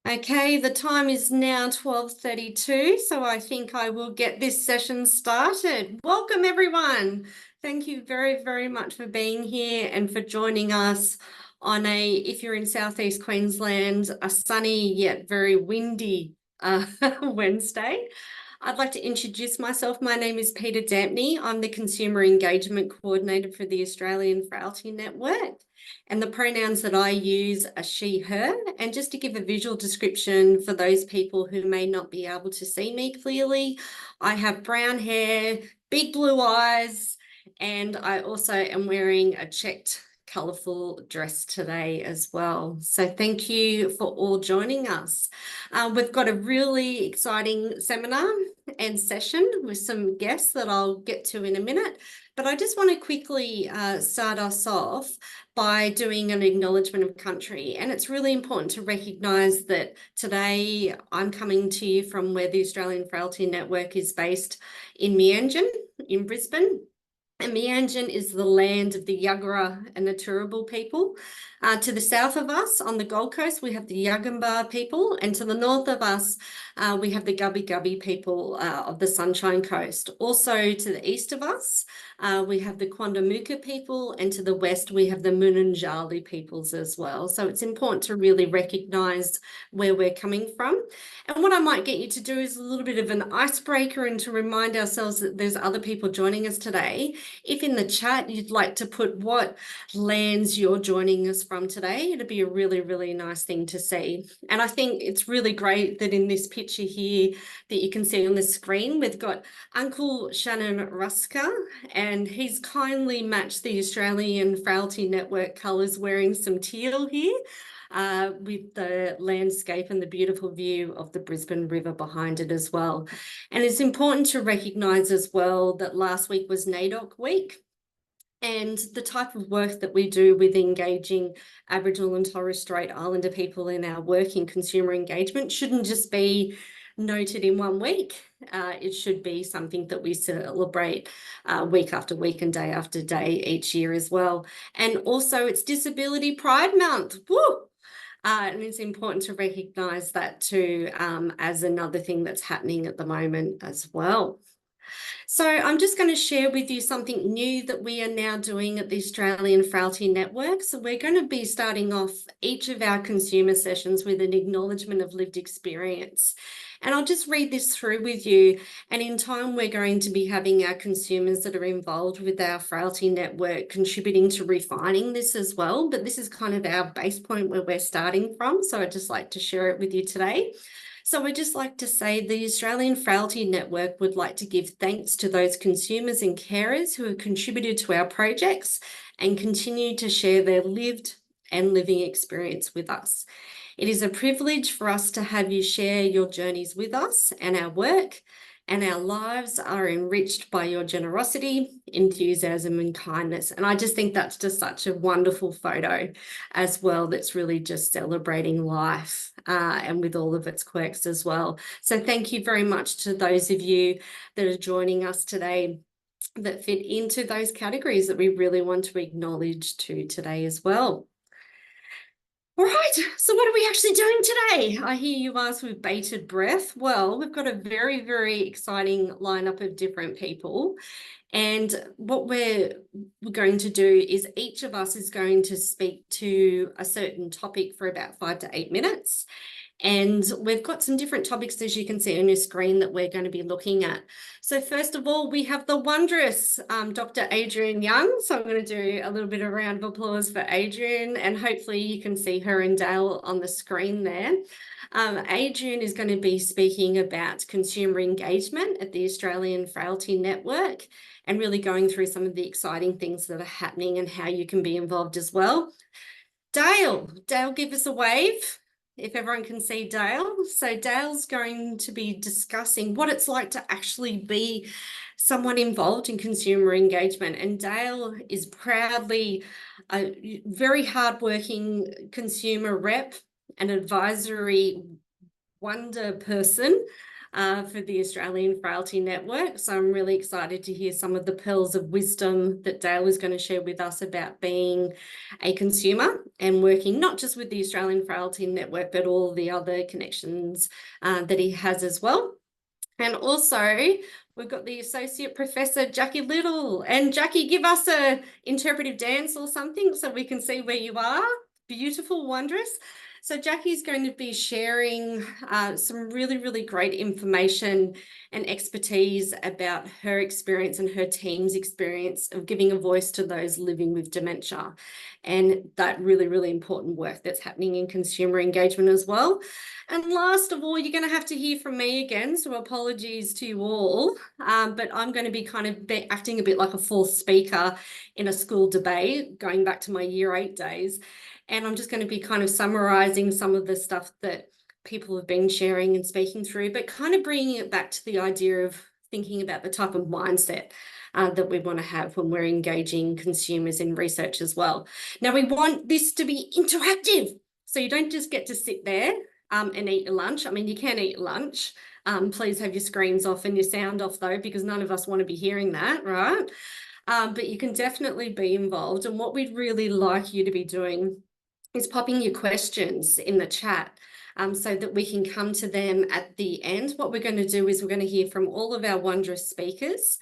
Okay, the time is now 12:32, so I think I will get this session started. Welcome, everyone. Thank you very, very much for being here and for joining us on if you're in Southeast Queensland, a sunny yet very windy Wednesday. I'd like to introduce myself. My name is Peter Dampney. I'm the Consumer Engagement Coordinator for the Australian Frailty Network. And the pronouns that I use are she, her. And just to give a visual description for those people who may not be able to see me clearly, I have brown hair, big blue eyes, and I also am wearing a checked colourful dress today as well. So thank you for all joining us. We've got a really exciting seminar and session with some guests that I'll get to in a minute. But I just want to quickly start us off by doing an acknowledgement of country. And it's really important to recognise that today I'm coming to you from where the Australian Frailty Network is based in Meanjin in Brisbane. And Meanjin is the land of the Yagara and the Turrbal people. To the south of us on the Gold Coast, we have the Yugambeh people, and to the north of us, we have the Gubbi Gubbi people of the Sunshine Coast. Also to the east of us, we have the Quandamooka people, and to the west, we have the Mununjali peoples as well. So it's important to really recognise where we're coming from. And what I might get you to do is a little bit of an icebreaker and to remind ourselves that there's other people joining us today. If in the chat you'd like to put what lands you're joining us from today, it'd be a really, really nice thing to see. And I think it's really great that in this picture here that you can see on the screen, we've got Uncle Shannon Ruska, and he's kindly matched the Australian Frailty Network colours wearing some teal here. With the landscape and the beautiful view of the Brisbane River behind it as well. And it's important to recognise as well that last week was NAIDOC week, and the type of work that we do with engaging Aboriginal and Torres Strait Islander people in our work in consumer engagement shouldn't just be noted in 1 week. It should be something that we celebrate week after week and day after day each year as well. And also it's Disability Pride Month. Woo! And it's important to recognise that too as another thing that's happening at the moment as well. So I'm just going to share with you something new that we are now doing at the Australian Frailty Network. So we're going to be starting off each of our consumer sessions with an acknowledgement of lived experience. And I'll just read this through with you. And in time, we're going to be having our consumers that are involved with our Frailty Network contributing to refining this as well. But this is kind of our base point where we're starting from. So I'd just like to share it with you today. So we'd just like to say the Australian Frailty Network would like to give thanks to those consumers and carers who have contributed to our projects and continue to share their lived and living experience with us. It is a privilege for us to have you share your journeys with us, and our work and our lives are enriched by your generosity, enthusiasm and kindness. And I just think that's just such a wonderful photo as well, that's really just celebrating life and with all of its quirks as well. So thank you very much to those of you that are joining us today that fit into those categories that we really want to acknowledge today as well. All right, so what are we actually doing today? I hear you ask with bated breath. Well, we've got a very, very exciting lineup of different people. And what we're going to do is each of us is going to speak to a certain topic for about 5 to 8 minutes. And we've got some different topics, as you can see on your screen, that we're going to be looking at. So first of all, we have the wondrous Dr. Adrienne Young. So I'm going to do a little bit of round of applause for Adrienne, and hopefully you can see her and Dale on the screen there. Adrienne is going to be speaking about consumer engagement at the Australian Frailty Network and really going through some of the exciting things that are happening and how you can be involved as well. Dale, give us a wave, if everyone can see Dale. So Dale's going to be discussing what it's like to actually be someone involved in consumer engagement. And Dale is proudly a very hardworking consumer rep and advisory wonder person for the Australian Frailty Network. So I'm really excited to hear some of the pearls of wisdom that Dale is going to share with us about being a consumer and working not just with the Australian Frailty Network, but all the other connections that he has as well. And also, we've got the Associate Professor, Jackie Little. And Jackie, give us a interpretive dance or something so we can see where you are. Beautiful, wondrous. So Jackie's going to be sharing some really, really great information and expertise about her experience and her team's experience of giving a voice to those living with dementia, and that really, really important work that's happening in consumer engagement as well. And last of all, you're going to have to hear from me again, so apologies to you all, but I'm going to be kind of acting a bit like a fourth speaker in a school debate, going back to my year 8 days. And I'm just going to be kind of summarising some of the stuff that people have been sharing and speaking through, but kind of bringing it back to the idea of thinking about the type of mindset that we want to have when we're engaging consumers in research as well. Now, we want this to be interactive, so you don't just get to sit there and eat your lunch. I mean, you can eat your lunch. Please have your screens off and your sound off, though, because none of us want to be hearing that, right? But you can definitely be involved. And what we'd really like you to be doing is popping your questions in the chat so that we can come to them at the end. What we're going to do is we're going to hear from all of our wondrous speakers.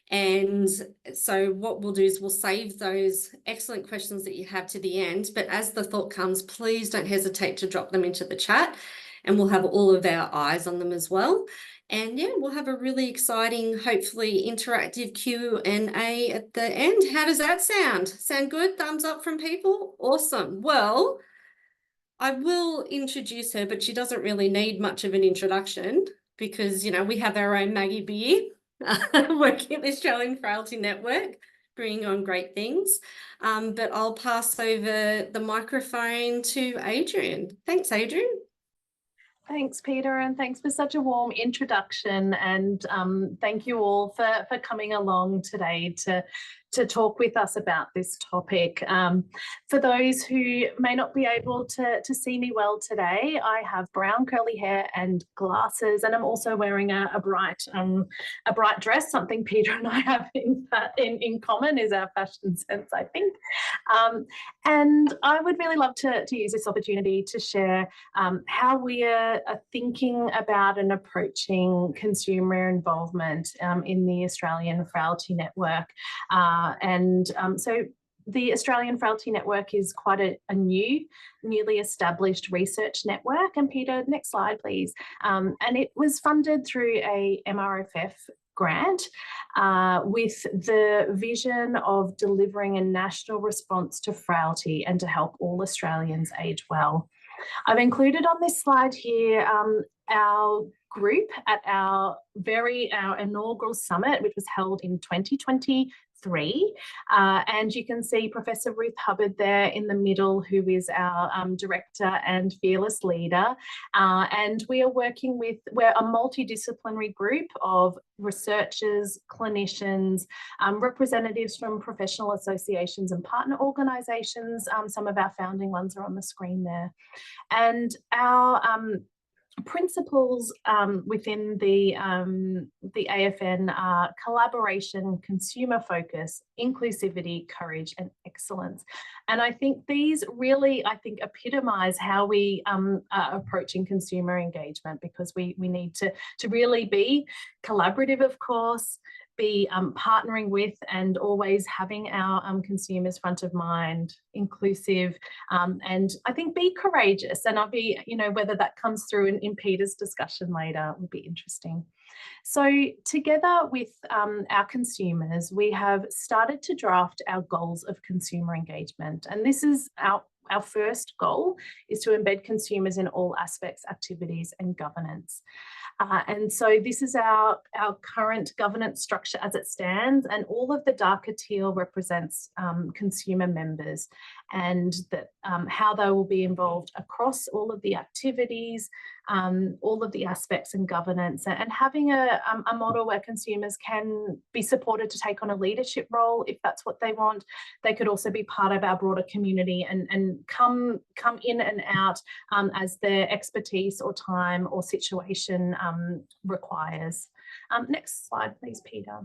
And so what we'll do is we'll save those excellent questions that you have to the end. But as the thought comes, please don't hesitate to drop them into the chat, and we'll have all of our eyes on them as well. And yeah, we'll have a really exciting, hopefully interactive Q&A at the end. How does that sound? Sound good? Thumbs up from people? Awesome. Well, I will introduce her, but she doesn't really need much of an introduction because, you know, we have our own Maggie Beer working at the Australian Frailty Network, bringing on great things. But I'll pass over the microphone to Adrian. Thanks, Adrian. Thanks, Peter, and thanks for such a warm introduction. And thank you all for coming along today to talk with us about this topic. For those who may not be able to see me well today, I have brown curly hair and glasses, and I'm also wearing a bright dress. Something Peter and I have in common is our fashion sense, I think. And I would really love to use this opportunity to share how we are thinking about and approaching consumer involvement in the Australian Frailty Network. So the Australian Frailty Network is quite a newly established research network. And Peter, next slide, please. And it was funded through a MRFF grant with the vision of delivering a national response to frailty and to help all Australians age well. I've included on this slide here our group at our inaugural summit, which was held in 2023. And you can see Professor Ruth Hubbard there in the middle, who is our director and fearless leader. And we're a multidisciplinary group of researchers, clinicians, representatives from professional associations and partner organisations. Some of our founding ones are on the screen there. And our principles within the AFN are collaboration, consumer focus, inclusivity, courage, and excellence. And I think these really, epitomise how we are approaching consumer engagement, because we need to really be collaborative, of course, be partnering with and always having our consumers front of mind, inclusive, and I think be courageous. And I'll be, whether that comes through in Peter's discussion later would be interesting. So together with our consumers, we have started to draft our goals of consumer engagement. And this is our first goal, is to embed consumers in all aspects, activities, and governance. And so this is our current governance structure as it stands, and all of the darker teal represents consumer members, and that how they will be involved across all of the activities, all of the aspects and governance, and having a model where consumers can be supported to take on a leadership role if that's what they want. They could also be part of our broader community and come in and out as their expertise or time or situation requires. Next slide, please, Peter.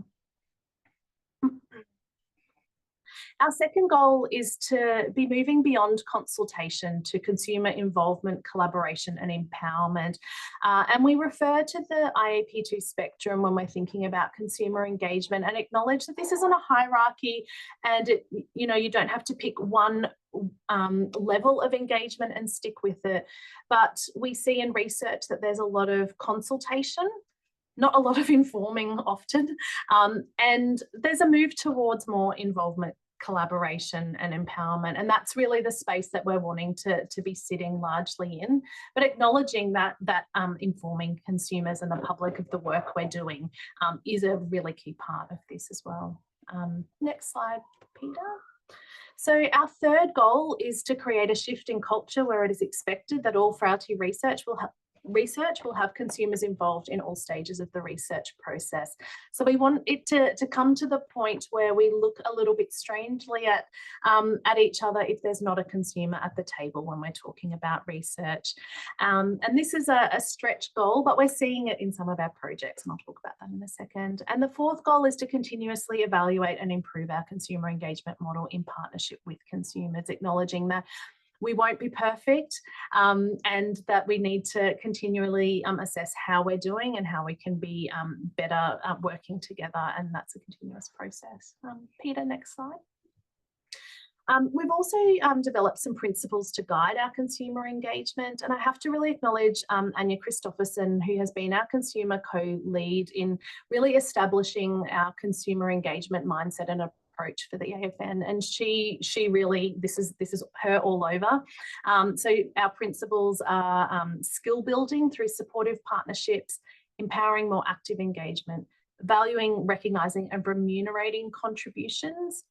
Our second goal is to be moving beyond consultation to consumer involvement, collaboration and empowerment. And we refer to the IAP2 spectrum when we're thinking about consumer engagement, and acknowledge that this isn't a hierarchy, and you don't have to pick one level of engagement and stick with it. But we see in research that there's a lot of consultation, not a lot of informing often, and there's a move towards more involvement, collaboration and empowerment, and that's really the space that we're wanting to be sitting largely in, but acknowledging that informing consumers and the public of the work we're doing is a really key part of this as well. Next slide, Peter. So our third goal is to create a shift in culture where it is expected that all frailty research will have consumers involved in all stages of the research process. So we want it to come to the point where we look a little bit strangely at each other if there's not a consumer at the table when we're talking about research. And this is a stretch goal, but we're seeing it in some of our projects, and I'll talk about that in a second. And the fourth goal is to continuously evaluate and improve our consumer engagement model in partnership with consumers, acknowledging that we won't be perfect, and that we need to continually assess how we're doing and how we can be better working together, and that's a continuous process. Peter, next slide. We've also developed some principles to guide our consumer engagement, and I have to really acknowledge Anya Christopherson, who has been our consumer co-lead in really establishing our consumer engagement mindset and approach for the AFN, and she really, this is her all over. So our principles are skill building through supportive partnerships, empowering more active engagement, valuing, recognising and remunerating contributions,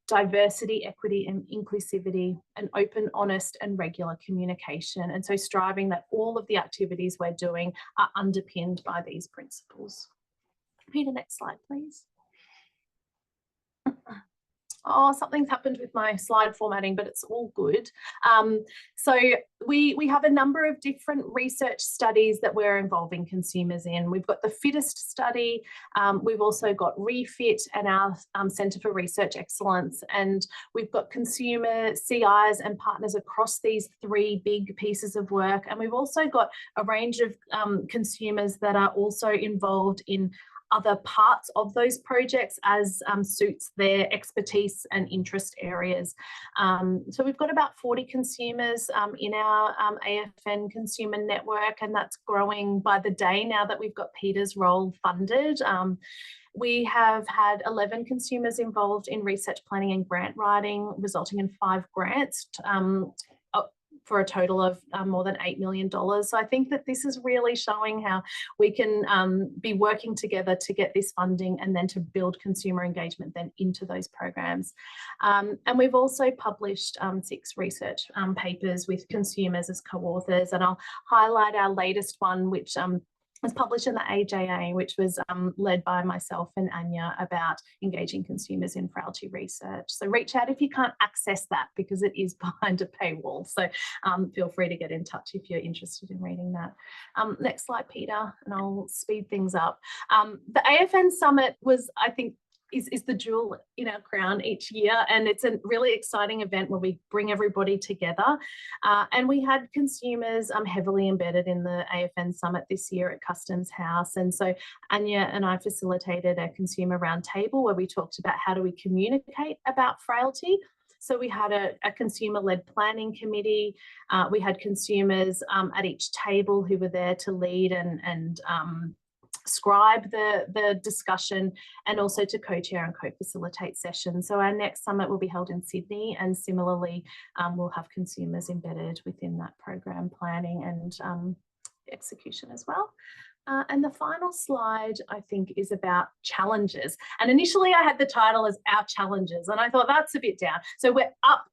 diversity, equity and inclusivity, and open, honest and regular communication. And so striving that all of the activities we're doing are underpinned by these principles. Peter, next slide, please. Oh, something's happened with my slide formatting, but it's all good. So we have a number of different research studies that we're involving consumers in. We've got the Fittest study, we've also got Refit and our Centre for Research Excellence, and we've got consumer CIs and partners across these three big pieces of work. And we've also got a range of consumers that are also involved in other parts of those projects as suits their expertise and interest areas. So we've got about 40 consumers in our AFN consumer network, and that's growing by the day now that we've got Peter's role funded. We have had 11 consumers involved in research planning and grant writing, resulting in 5 grants for a total of more than $8 million. So I think that this is really showing how we can be working together to get this funding and then to build consumer engagement then into those programs. And we've also published 6 research papers with consumers as co-authors, and I'll highlight our latest one, which was published in the AJA, which was led by myself and Anya, about engaging consumers in frailty research. So reach out if you can't access that, because it is behind a paywall. So feel free to get in touch if you're interested in reading that. Next slide, Peter, and I'll speed things up. The AFN Summit was, I think, is the jewel in our crown each year, and it's a really exciting event where we bring everybody together. And we had consumers heavily embedded in the AFN Summit this year at Customs House, and so Anya and I facilitated a consumer roundtable where we talked about how do we communicate about frailty. So we had a consumer-led planning committee. We had consumers at each table who were there to lead and scribe the discussion, and also to co-chair and co-facilitate sessions. So our next summit will be held in Sydney, and similarly we'll have consumers embedded within that program planning and execution as well. And the final slide, I think, is about challenges. And initially I had the title as Our Challenges, and I thought that's a bit down. So we're up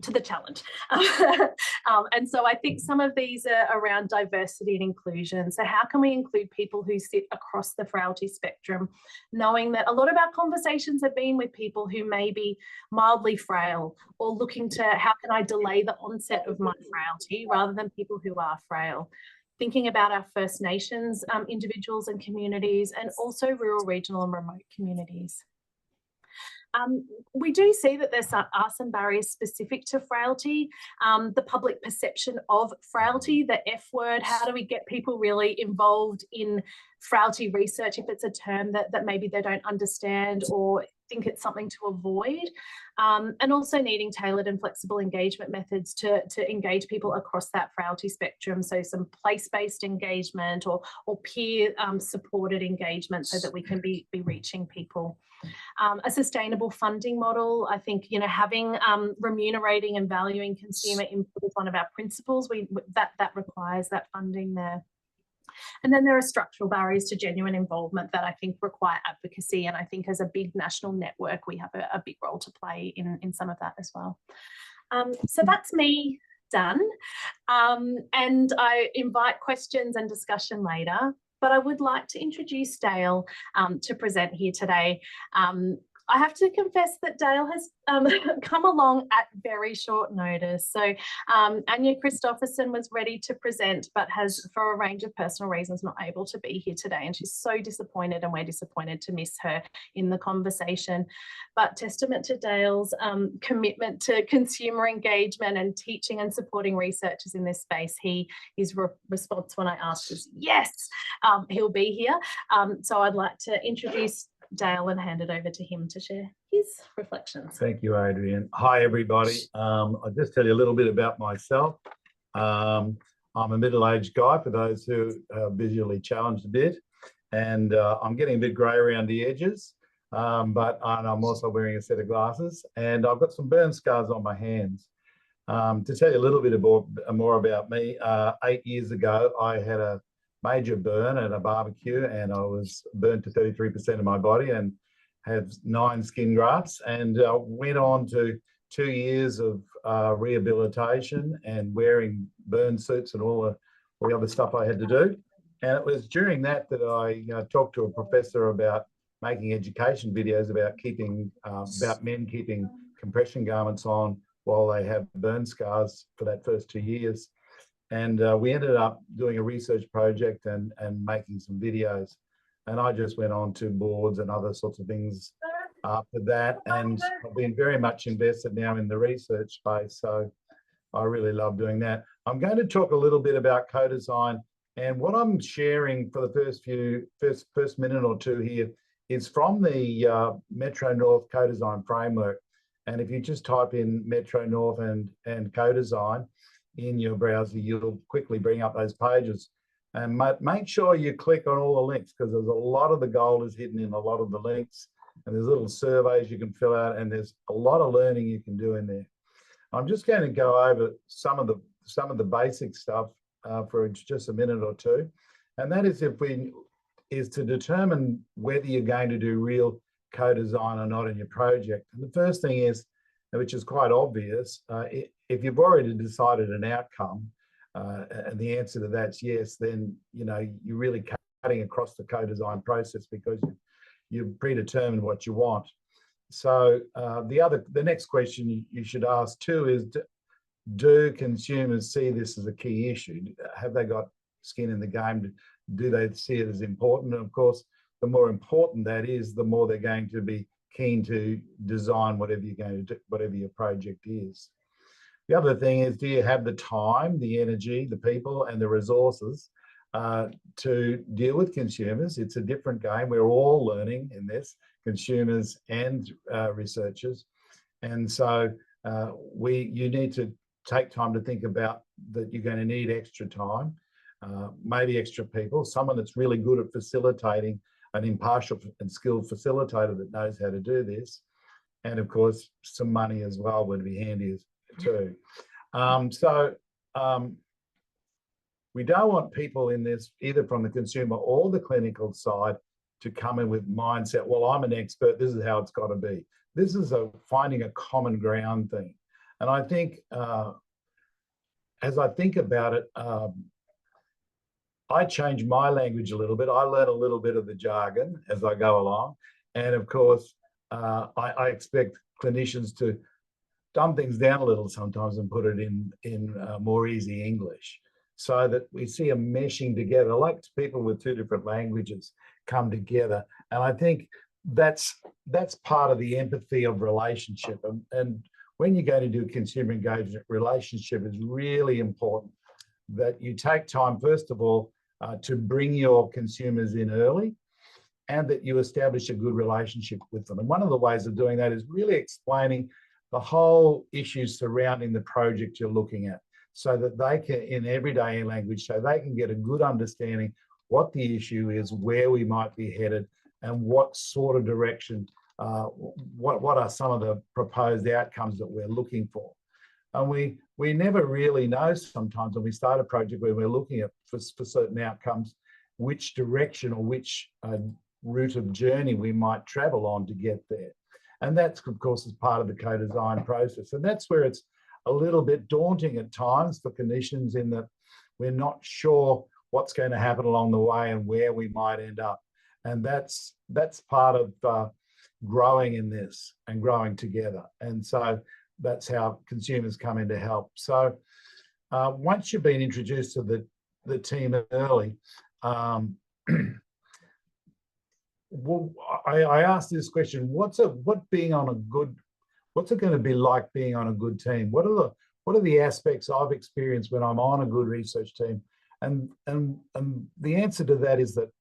to the challenge. And so I think some of these are around diversity and inclusion. So how can we include people who sit across the frailty spectrum, knowing that a lot of our conversations have been with people who may be mildly frail, or looking to how can I delay the onset of my frailty, rather than people who are frail. Thinking about our First Nations individuals and communities, and also rural, regional and remote communities. We do see that there are some barriers specific to frailty. The public perception of frailty, the F word, how do we get people really involved in frailty research if it's a term that maybe they don't understand or think it's something to avoid, and also needing tailored and flexible engagement methods to engage people across that frailty spectrum. So some place-based engagement or peer supported engagement so that we can be reaching people. A sustainable funding model. I think, you know, having remunerating and valuing consumer input is one of our principles. That requires that funding there. And then there are structural barriers to genuine involvement that I think require advocacy. And I think as a big national network, we have a big role to play in some of that as well. So that's me done. And I invite questions and discussion later, but I would like to introduce Dale to present here today. I have to confess that Dale has come along at very short notice. So Anya Christopherson was ready to present, but has, for a range of personal reasons, not able to be here today. And she's so disappointed, and we're disappointed to miss her in the conversation. But testament to Dale's commitment to consumer engagement and teaching and supporting researchers in this space, his response when I asked was, yes, he'll be here. So I'd like to introduce Dale and hand it over to him to share his reflections. Thank you, Adrian. Hi, everybody. I'll just tell you a little bit about myself. I'm a middle-aged guy, for those who are visually challenged a bit, and I'm getting a bit grey around the edges, but I'm also wearing a set of glasses, and I've got some burn scars on my hands. To tell you a little bit more about me, 8 years ago, I had a major burn at a barbecue, and I was burnt to 33% of my body and had 9 skin grafts, and went on to 2 years of rehabilitation and wearing burn suits and all the other stuff I had to do. And it was during that I talked to a professor about making education videos about men keeping compression garments on while they have burn scars for that first 2 years. And we ended up doing a research project and making some videos. And I just went on to boards and other sorts of things after that. And I've been very much invested now in the research space. So I really love doing that. I'm going to talk a little bit about co-design. And what I'm sharing for the first minute or two here is from the Metro North co-design framework. And if you just type in Metro North and co-design in your browser, you'll quickly bring up those pages. And make sure you click on all the links, because there's a lot of the gold is hidden in a lot of the links, and there's little surveys you can fill out, and there's a lot of learning you can do in there. I'm just going to go over some of the basic stuff for just a minute or two, and that is to determine whether you're going to do real co-design or not in your project. And the first thing is, which is quite obvious, if you've already decided an outcome and the answer to that's yes, then you're really cutting across the co-design process because you've predetermined what you want. So the next question you should ask too is, do consumers see this as a key issue? Have they got skin in the game? Do they see it as important? And of course, the more important that is, the more they're going to be keen to design whatever you're going to do, whatever your project is. The other thing is, do you have the time, the energy, the people, and the resources to deal with consumers? It's a different game. We're all learning in this, consumers and researchers. And so you need to take time to think about that you're going to need extra time, maybe extra people, someone that's really good at facilitating, an impartial and skilled facilitator that knows how to do this. And of course, some money as well would be handy too. We don't want people in this, either from the consumer or the clinical side, to come in with mindset, well, I'm an expert, this is how it's got to be. This is finding a common ground thing. And I think, as I think about it, I change my language a little bit. I learn a little bit of the jargon as I go along. And of course, I expect clinicians to dumb things down a little sometimes and put it in more easy English, so that we see a meshing together, like people with two different languages come together. And I think that's part of the empathy of relationship. And when you're going to do consumer engagement, relationship is really important, that you take time, first of all, to bring your consumers in early, and that you establish a good relationship with them. And one of the ways of doing that is really explaining the whole issues surrounding the project you're looking at, so that they can, in everyday language, so they can get a good understanding what the issue is, where we might be headed, and what sort of direction, what are some of the proposed outcomes that we're looking for. And we never really know sometimes when we start a project where we're looking at for certain outcomes, which direction or which route of journey we might travel on to get there. And that's, of course, is part of the co-design process. And that's where it's a little bit daunting at times for clinicians, in that we're not sure what's going to happen along the way and where we might end up. And that's part of growing in this and growing together. And so that's how consumers come in to help. So once you've been introduced to the team early, well, I asked this question: what's it going to be like being on a good team? What are the aspects I've experienced when I'm on a good research team? And the answer to that is that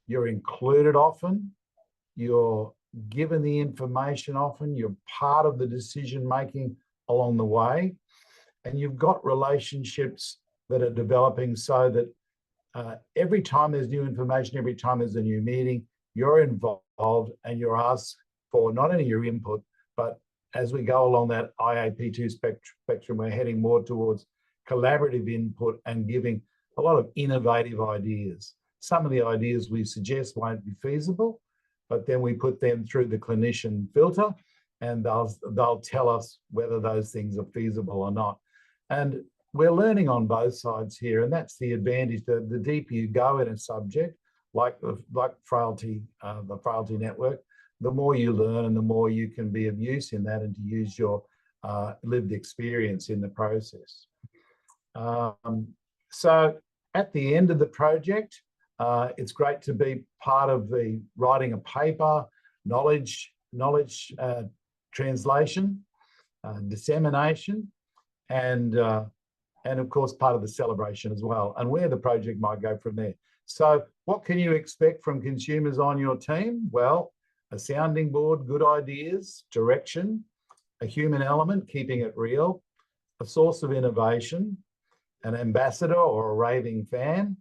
you're included often, you're given the information often, you're part of the decision making along the way, and you've got relationships that are developing, so that every time there's new information, every time there's a new meeting, you're involved and you're asked for not only your input, but as we go along that IAP2 spectrum, we're heading more towards collaborative input and giving a lot of innovative ideas. Some of the ideas we suggest won't be feasible, but then we put them through the clinician filter, and they'll tell us whether those things are feasible or not. And we're learning on both sides here, and that's the advantage. The deeper you go in a subject, like frailty, the frailty network, the more you learn and the more you can be of use in that, and to use your lived experience in the process. So at the end of the project, it's great to be part of the writing a paper, knowledge translation, dissemination, and of course part of the celebration as well, and where the project might go from there. So what can you expect from consumers on your team? Well, a sounding board, good ideas, direction, a human element, keeping it real, a source of innovation, an ambassador or a raving fan,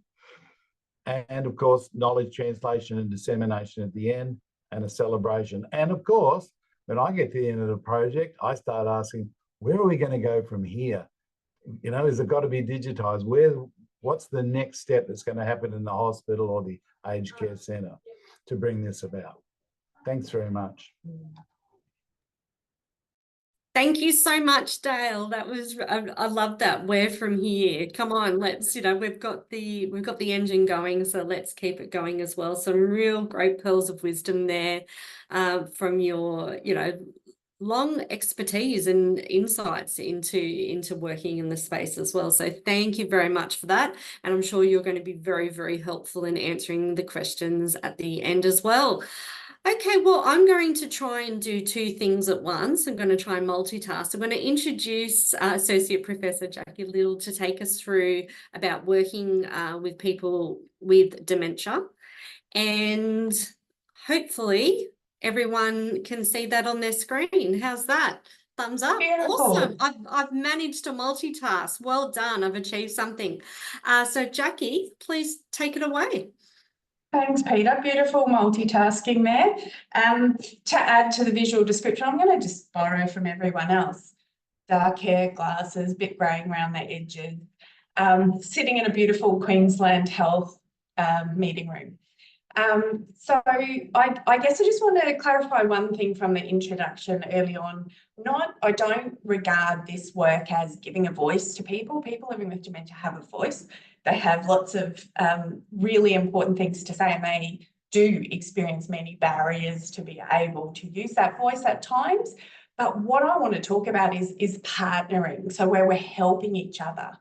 and of course, knowledge translation and dissemination at the end, and a celebration. And of course, when I get to the end of the project, I start asking, where are we going to go from here? You know, has it got to be digitized? What's the next step that's going to happen in the hospital or the aged care centre to bring this about? Thanks very much. Thank you so much, Dale. That was, I love that. Where from here? Come on, let's, we've got the engine going, so let's keep it going as well. Some real great pearls of wisdom there from your, long expertise and insights into working in the space as well. So thank you very much for that. And I'm sure you're going to be very, very helpful in answering the questions at the end as well. Okay, well, I'm going to try and do two things at once. I'm going to try and multitask. I'm going to introduce Associate Professor Jackie Little to take us through about working with people with dementia. And hopefully everyone can see that on their screen. How's that? Thumbs up. Beautiful. Awesome. I've managed to multitask. Well done. I've achieved something. So Jackie, please take it away. Thanks, Peter. Beautiful multitasking there. To add to the visual description, I'm going to just borrow from everyone else. Dark hair, glasses, bit greying around the edges, sitting in a beautiful Queensland Health meeting room. So I guess I just want to clarify one thing from the introduction early on. I don't regard this work as giving a voice to people. People living with dementia have a voice. They have lots of really important things to say, and they do experience many barriers to be able to use that voice at times. But what I want to talk about is partnering, so where we're helping each other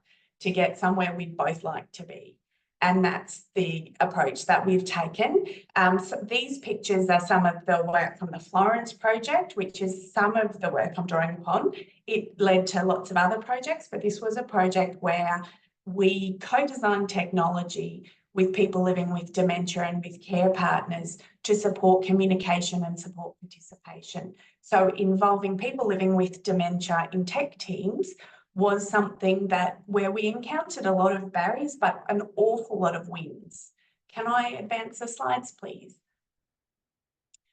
to get somewhere we'd both like to be. And that's the approach that we've taken. So these pictures are some of the work from the Florence project, which is some of the work I'm drawing upon. It led to lots of other projects, but this was a project where we co-designed technology with people living with dementia and with care partners to support communication and support participation. So involving people living with dementia in tech teams was something that where we encountered a lot of barriers, but an awful lot of wins. Can I advance the slides, please?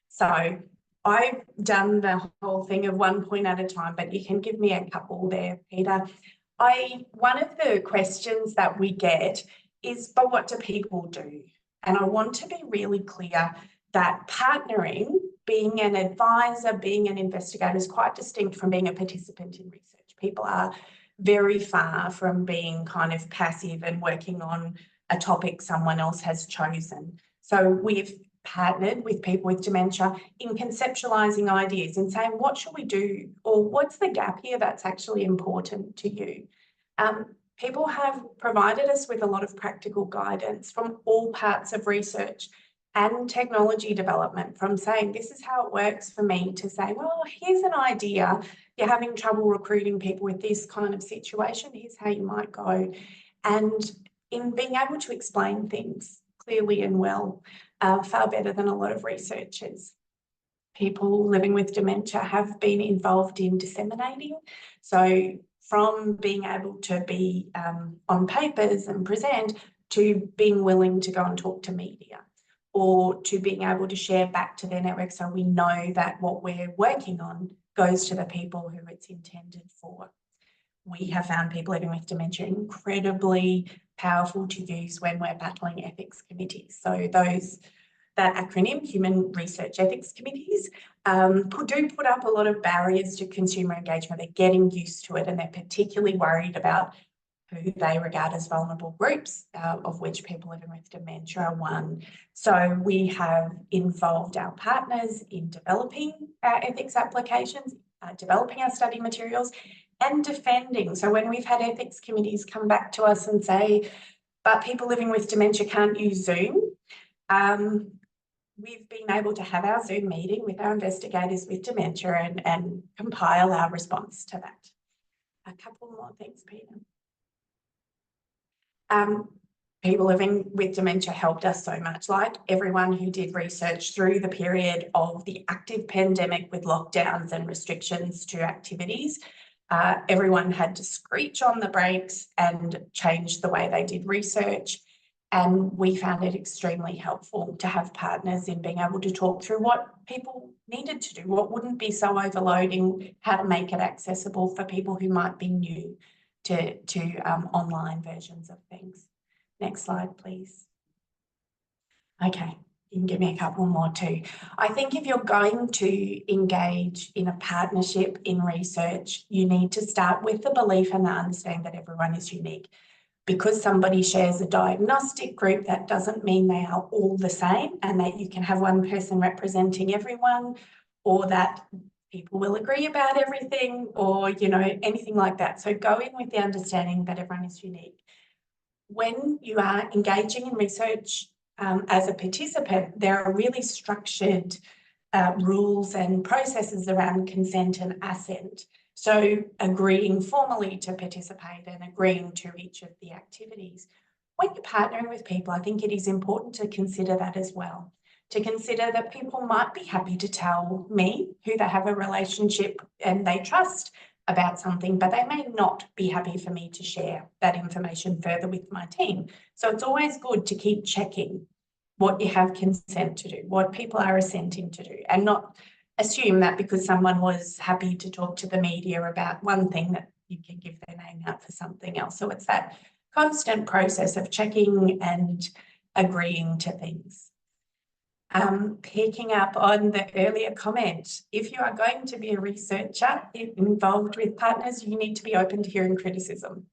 So I've done the whole thing of one point at a time, but you can give me a couple there, Peter. One of the questions that we get is, but what do people do? And I want to be really clear that partnering, being an advisor, being an investigator is quite distinct from being a participant in research. People are very far from being kind of passive and working on a topic someone else has chosen. So we've partnered with people with dementia in conceptualising ideas and saying, what should we do? Or what's the gap here that's actually important to you? People have provided us with a lot of practical guidance from all parts of research and technology development, from saying this is how it works for me to say, well, here's an idea. You're having trouble recruiting people with this kind of situation. Here's how you might go. And in being able to explain things clearly and well, far better than a lot of researchers. People living with dementia have been involved in disseminating. So from being able to be on papers and present to being willing to go and talk to media, or to being able to share back to their network so we know that what we're working on goes to the people who it's intended for. We have found people living with dementia incredibly powerful to use when we're battling ethics committees. So that acronym, Human Research Ethics Committees, do put up a lot of barriers to consumer engagement. They're getting used to it, and they're particularly worried about who they regard as vulnerable groups, of which people living with dementia are one. So we have involved our partners in developing our ethics applications, developing our study materials, and defending. So when we've had ethics committees come back to us and say, but people living with dementia can't use Zoom, we've been able to have our Zoom meeting with our investigators with dementia and compile our response to that. A couple more things, Peter. People living with dementia helped us so much, like everyone who did research through the period of the active pandemic with lockdowns and restrictions to activities. Everyone had to screech on the brakes and change the way they did research. And we found it extremely helpful to have partners in being able to talk through what people needed to do, what wouldn't be so overloading, how to make it accessible for people who might be new to online versions of things. Next slide, please. Okay, you can give me a couple more too. I think if you're going to engage in a partnership in research, you need to start with the belief and the understanding that everyone is unique. Because somebody shares a diagnostic group, that doesn't mean they are all the same and that you can have one person representing everyone, or that people will agree about everything, or, you know, anything like that. So go in with the understanding that everyone is unique. When you are engaging in research as a participant, there are really structured rules and processes around consent and assent. So agreeing formally to participate and agreeing to each of the activities. When you're partnering with people, I think it is important to consider that as well. To consider that people might be happy to tell me who they have a relationship and they trust about something, but they may not be happy for me to share that information further with my team. So it's always good to keep checking what you have consent to do, what people are assenting to do, and not assume that because someone was happy to talk to the media about one thing that you can give their name out for something else. So it's that constant process of checking and agreeing to things. Picking up on the earlier comment, if you are going to be a researcher involved with partners, you need to be open to hearing criticism.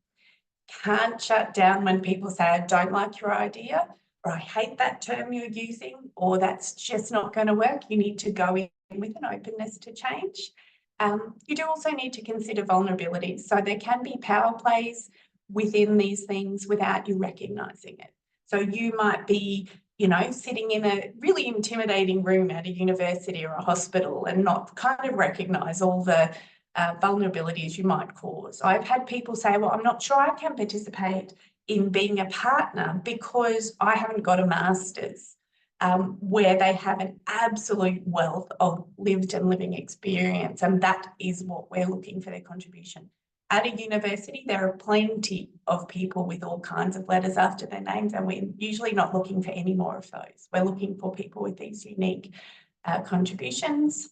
Can't shut down when people say, I don't like your idea, or I hate that term you're using, or that's just not going to work. You need to go in with an openness to change. You do also need to consider vulnerabilities. So there can be power plays within these things without you recognising it. So you might be, you know, sitting in a really intimidating room at a university or a hospital and not kind of recognise all the vulnerabilities you might cause. I've had people say, well, I'm not sure I can participate in being a partner because I haven't got a master's, where they have an absolute wealth of lived and living experience, and that is what we're looking for their contribution. At a university, there are plenty of people with all kinds of letters after their names, and we're usually not looking for any more of those. We're looking for people with these unique contributions.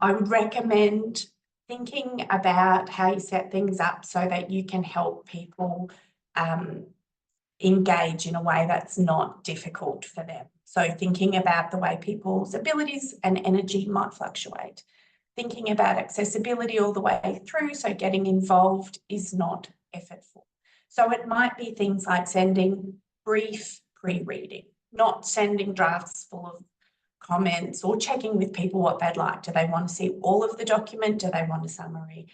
I would recommend thinking about how you set things up so that you can help people engage in a way that's not difficult for them. So thinking about the way people's abilities and energy might fluctuate. Thinking about accessibility all the way through, so getting involved is not effortful. So it might be things like sending brief pre-reading, not sending drafts full of comments, or checking with people what they'd like. Do they want to see all of the document? Do they want a summary?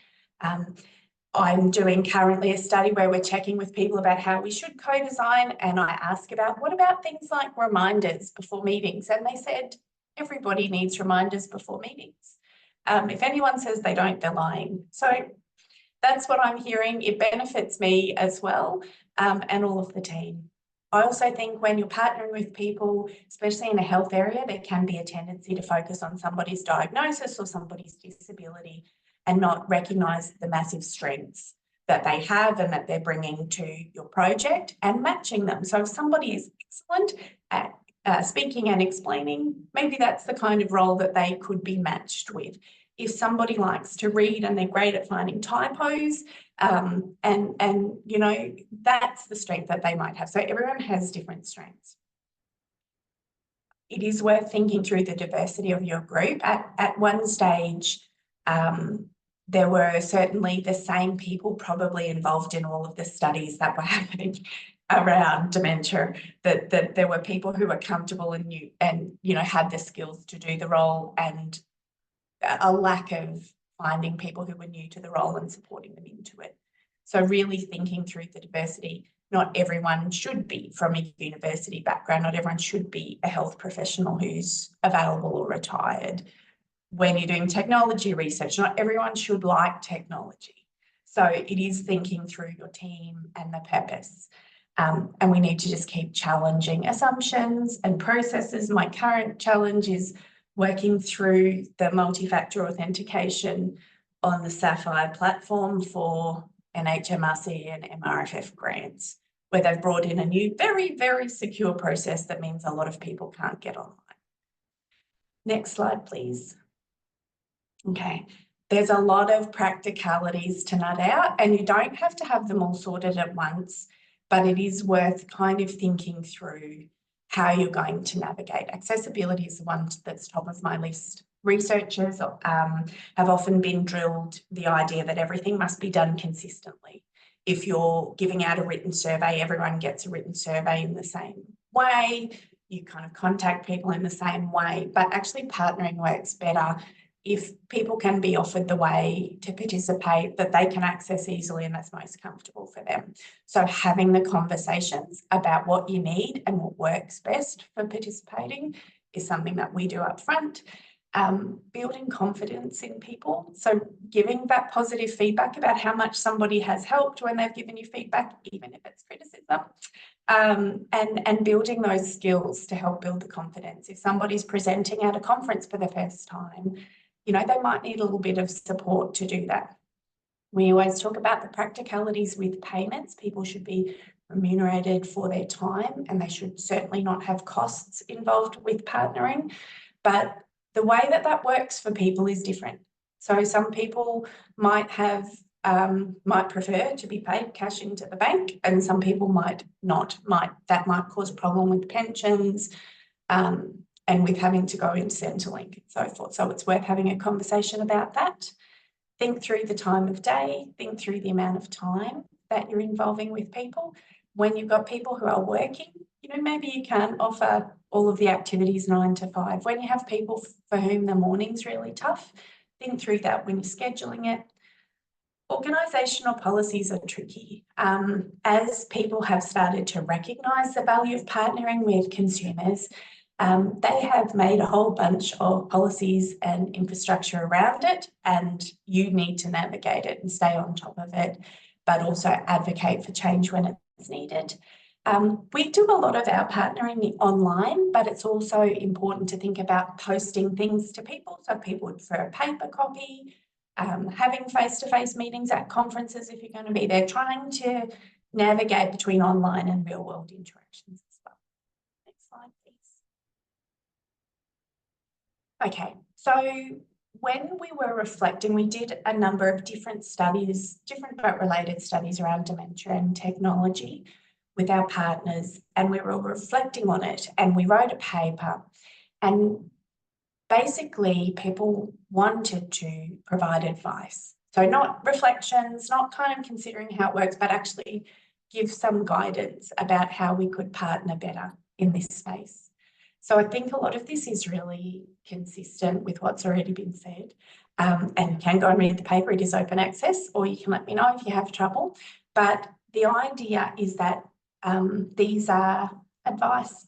I'm doing currently a study where we're checking with people about how we should co-design, and I ask about what about things like reminders before meetings, and they said everybody needs reminders before meetings. If anyone says they don't, they're lying. So that's what I'm hearing. It benefits me as well, and all of the team. I also think when you're partnering with people, especially in a health area, there can be a tendency to focus on somebody's diagnosis or somebody's disability and not recognise the massive strengths that they have and that they're bringing to your project and matching them. So if somebody is excellent at speaking and explaining, maybe that's the kind of role that they could be matched with. If somebody likes to read and they're great at finding typos, and you know, that's the strength that they might have. So everyone has different strengths. It is worth thinking through the diversity of your group. At one stage, there were certainly the same people probably involved in all of the studies that were happening around dementia, that there were people who were comfortable and knew and, you know, had the skills to do the role, and a lack of finding people who were new to the role and supporting them into it. So really thinking through the diversity. Not everyone should be from a university background. Not everyone should be a health professional who's available or retired. When you're doing technology research, not everyone should like technology. So it is thinking through your team and the purpose. And we need to just keep challenging assumptions and processes. My current challenge is working through the multi-factor authentication on the Sapphire platform for NHMRC and MRFF grants, where they've brought in a new, very, very secure process that means a lot of people can't get online. Next slide, please. Okay, there's a lot of practicalities to nut out, and you don't have to have them all sorted at once, but it is worth kind of thinking through how you're going to navigate. Accessibility is the one that's top of my list. Researchers have often been drilled the idea that everything must be done consistently. If you're giving out a written survey, everyone gets a written survey in the same way. You kind of contact people in the same way, but actually partnering works better if people can be offered the way to participate that they can access easily and that's most comfortable for them. So having the conversations about what you need and what works best for participating is something that we do up front. Building confidence in people. So giving that positive feedback about how much somebody has helped when they've given you feedback, even if it's criticism. And building those skills to help build the confidence. If somebody's presenting at a conference for the first time, you know, they might need a little bit of support to do that. We always talk about the practicalities with payments. People should be remunerated for their time, and they should certainly not have costs involved with partnering. But the way that that works for people is different. So some people might have might prefer to be paid cash into the bank, and some people might not. That might cause a problem with pensions. And with having to go into Centrelink and so forth. So it's worth having a conversation about that. Think through the time of day, think through the amount of time that you're involving with people. When you've got people who are working, you know, maybe you can offer all of the activities 9 to 5. When you have people for whom the morning's really tough, think through that when you're scheduling it. Organisational policies are tricky. As people have started to recognise the value of partnering with consumers, they have made a whole bunch of policies and infrastructure around it, and you need to navigate it and stay on top of it, but also advocate for change when it's needed. We do a lot of our partnering online, but it's also important to think about posting things to people. So people would prefer a paper copy, having face-to-face meetings at conferences if you're going to be there, trying to navigate between online and real-world interactions as well. Next slide, please. Okay, so when we were reflecting, we did a number of different studies, different but related studies around dementia and technology with our partners, and we were reflecting on it, and we wrote a paper, and basically people wanted to provide advice. So not reflections, not kind of considering how it works, but actually give some guidance about how we could partner better in this space. So I think a lot of this is really consistent with what's already been said. And you can go and read the paper, it is open access, or you can let me know if you have trouble. But the idea is that these are advice,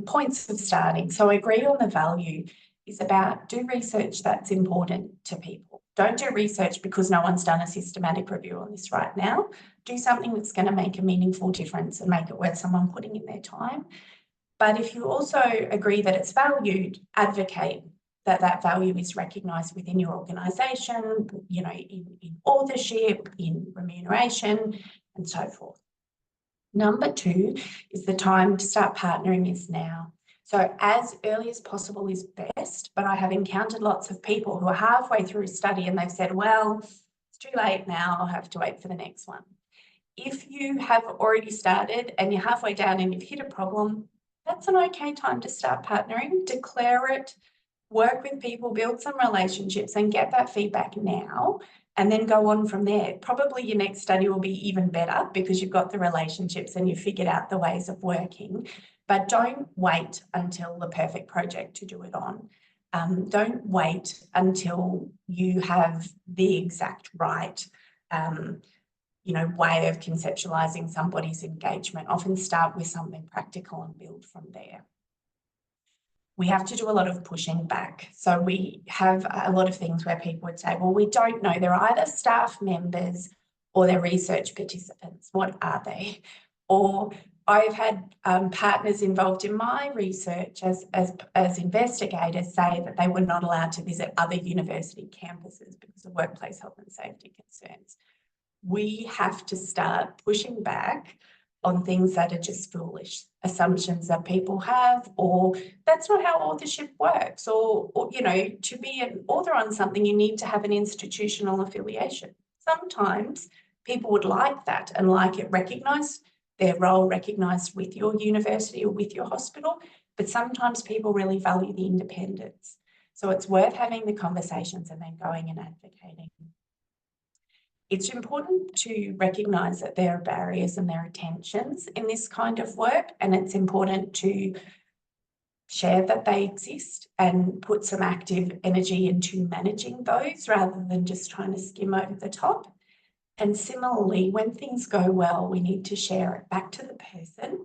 points of starting. So I agree on the value is about do research that's important to people. Don't do research because no one's done a systematic review on this right now. Do something that's going to make a meaningful difference and make it worth someone putting in their time. But if you also agree that it's valued, advocate that that value is recognised within your organisation, you know, in authorship, in remuneration, and so forth. Number 2 is the time to start partnering is now. So as early as possible is best, but I have encountered lots of people who are halfway through a study and they've said, well, it's too late now, I'll have to wait for the next one. If you have already started and you're halfway down and you've hit a problem, that's an okay time to start partnering. Declare it, work with people, build some relationships and get that feedback now, and then go on from there. Probably your next study will be even better because you've got the relationships and you've figured out the ways of working. But don't wait until the perfect project to do it on. Don't wait until you have the exact right way of conceptualizing somebody's engagement. Often start with something practical and build from there. We have to do a lot of pushing back. So we have a lot of things where people would say, well, we don't know. They're either staff members or they're research participants. What are they? Or I've had partners involved in my research as investigators say that they were not allowed to visit other university campuses because of workplace health and safety concerns. We have to start pushing back on things that are just foolish assumptions that people have, or that's not how authorship works, or to be an author on something, you need to have an institutional affiliation. Sometimes people would like that and like it recognised, their role recognised with your university or with your hospital, but sometimes people really value the independence. So it's worth having the conversations and then going and advocating. It's important to recognise that there are barriers and there are tensions in this kind of work, and it's important to share that they exist and put some active energy into managing those rather than just trying to skim over the top. And similarly, when things go well, we need to share it back to the person,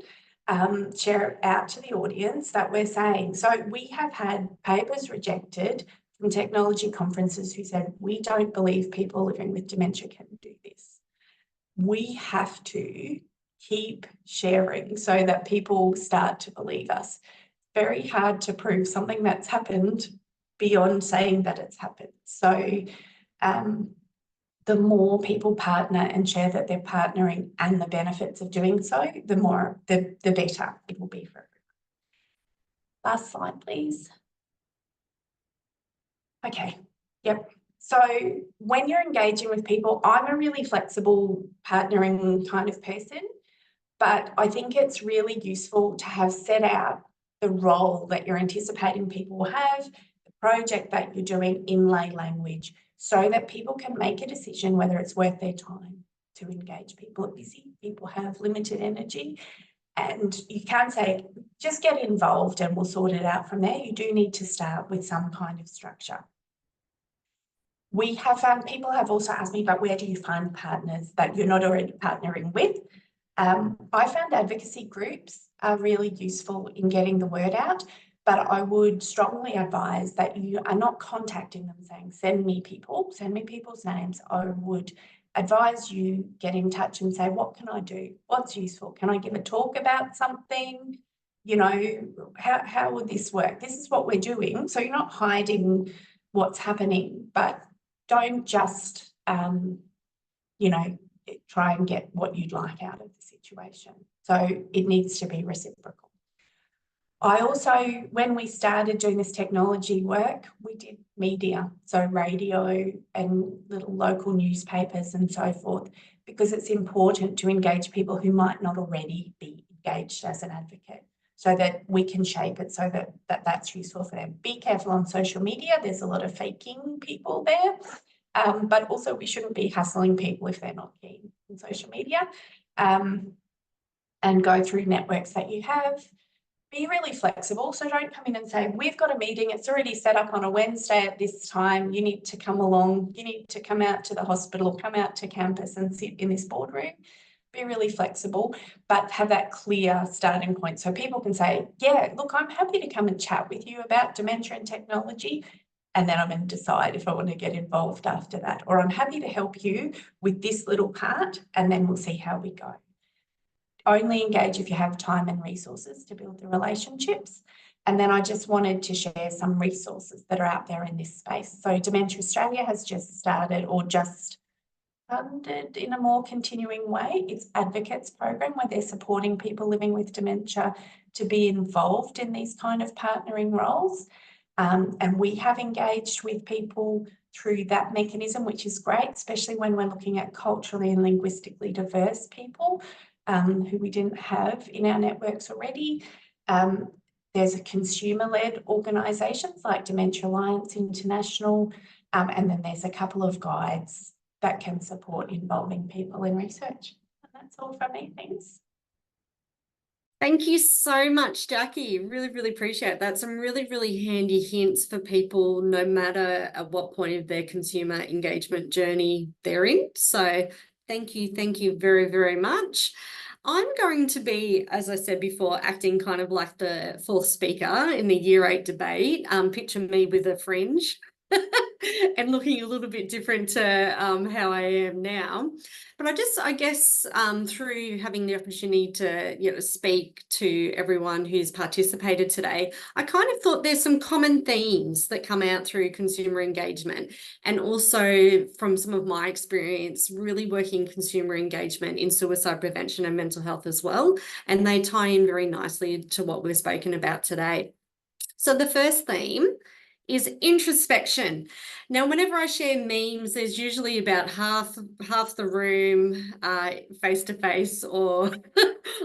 share it out to the audience that we're saying. So we have had papers rejected from technology conferences who said, we don't believe people living with dementia can do this. We have to keep sharing so that people start to believe us. Very hard to prove something that's happened beyond saying that it's happened. So the more people partner and share that they're partnering and the benefits of doing so, the better it will be for everyone. Last slide, please. Okay, yep. So when you're engaging with people, I'm a really flexible partnering kind of person, but I think it's really useful to have set out the role that you're anticipating people will have, the project that you're doing in lay language, so that people can make a decision whether it's worth their time to engage. People are busy, people have limited energy, and you can't say, just get involved and we'll sort it out from there. You do need to start with some kind of structure. We have people have also asked me, but where do you find partners that you're not already partnering with? I found advocacy groups are really useful in getting the word out, but I would strongly advise that you are not contacting them saying, send me people's names. I would advise you get in touch and say, what can I do? What's useful? Can I give a talk about something? You know, how would this work? This is what we're doing. So you're not hiding what's happening, but don't just, you know, try and get what you'd like out of the situation. So it needs to be reciprocal. I also, when we started doing this technology work, we did media, so radio and little local newspapers and so forth, because it's important to engage people who might not already be engaged as an advocate, so that we can shape it so that that's useful for them. Be careful on social media. There's a lot of faking people there. But also we shouldn't be hassling people if they're not keen on social media, and go through networks that you have. Be really flexible. So don't come in and say, we've got a meeting, it's already set up on a Wednesday at this time, you need to come along, you need to come out to the hospital, come out to campus and sit in this boardroom. Be really flexible, but have that clear starting point. So people can say, yeah, look, I'm happy to come and chat with you about dementia and technology. And then I'm going to decide if I want to get involved after that, or I'm happy to help you with this little part, and then we'll see how we go. Only engage if you have time and resources to build the relationships. And then I just wanted to share some resources that are out there in this space. So Dementia Australia has just started, or just funded in a more continuing way, its Advocates program, where they're supporting people living with dementia to be involved in these kind of partnering roles. And we have engaged with people through that mechanism, which is great, especially when we're looking at culturally and linguistically diverse people who we didn't have in our networks already. There's a consumer-led organisations like Dementia Alliance International, and then there's a couple of guides that can support involving people in research. And that's all from me, thanks. Thank you so much, Jackie. Really, really appreciate that. Some really, really handy hints for people, no matter at what point of their consumer engagement journey they're in. So thank you very, very much. I'm going to be, as I said before, acting kind of like the fourth speaker in the Year 8 debate. Picture me with a fringe. And looking a little bit different to how I am now. But I guess through having the opportunity to speak to everyone who's participated today, I kind of thought there's some common themes that come out through consumer engagement, and also from some of my experience really working consumer engagement in suicide prevention and mental health as well. And they tie in very nicely to what we've spoken about today. So the first theme is introspection. Now, whenever I share memes, there's usually about half the room face-to-face or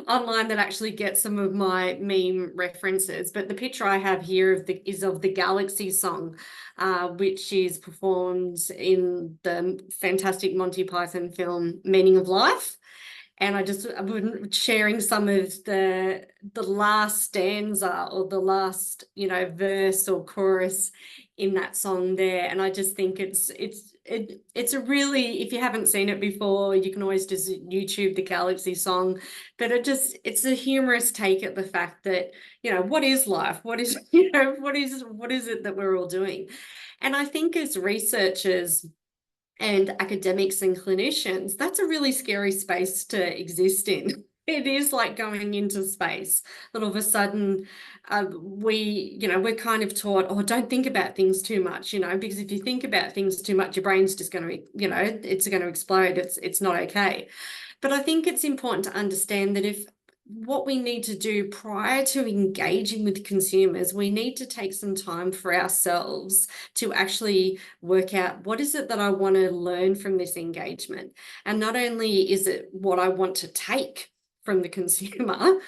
online that actually gets some of my meme references. But the picture I have here is of the Galaxy song, which is performed in the fantastic Monty Python film Meaning of Life. And I've been sharing some of the last stanza or the last, verse or chorus in that song there. And I just think it's a really, if you haven't seen it before, you can always just YouTube the Galaxy song. But it's a humorous take at the fact that, what is life? What is, what is it that we're all doing? And I think as researchers and academics and clinicians, that's a really scary space to exist in. It is like going into space. That all of a sudden we're kind of taught, oh, don't think about things too much, because if you think about things too much, your brain's just going to, it's going to explode. It's not okay. But I think it's important to understand that if what we need to do prior to engaging with consumers, we need to take some time for ourselves to actually work out what is it that I want to learn from this engagement. And not only is it what I want to take from the consumer,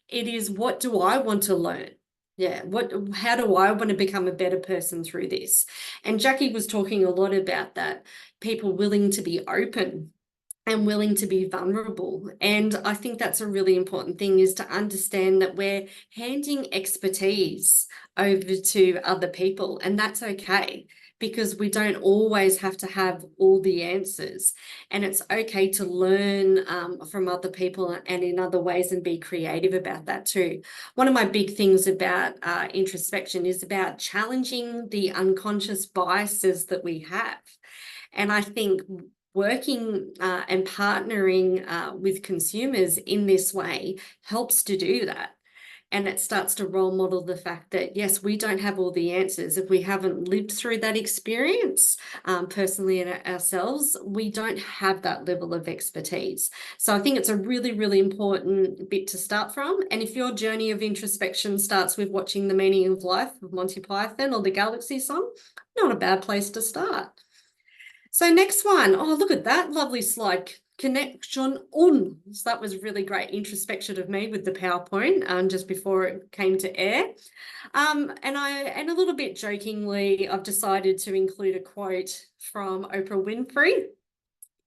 it is what do I want to learn? Yeah, how do I want to become a better person through this? And Jackie was talking a lot about that, people willing to be open and willing to be vulnerable. And I think that's a really important thing, is to understand that we're handing expertise over to other people, and that's okay, because we don't always have to have all the answers. And it's okay to learn from other people and in other ways and be creative about that too. One of my big things about introspection is about challenging the unconscious biases that we have. And I think working and partnering with consumers in this way helps to do that. And it starts to role model the fact that, yes, we don't have all the answers. If we haven't lived through that experience personally and ourselves, we don't have that level of expertise. So I think it's a really, really important bit to start from. And if your journey of introspection starts with watching The Meaning of Life of Monty Python or the Galaxy Song, not a bad place to start. So next one, oh, look at that lovely slide. Connection on. So that was really great introspection of me with the PowerPoint just before it came to air. And a little bit jokingly, I've decided to include a quote from Oprah Winfrey.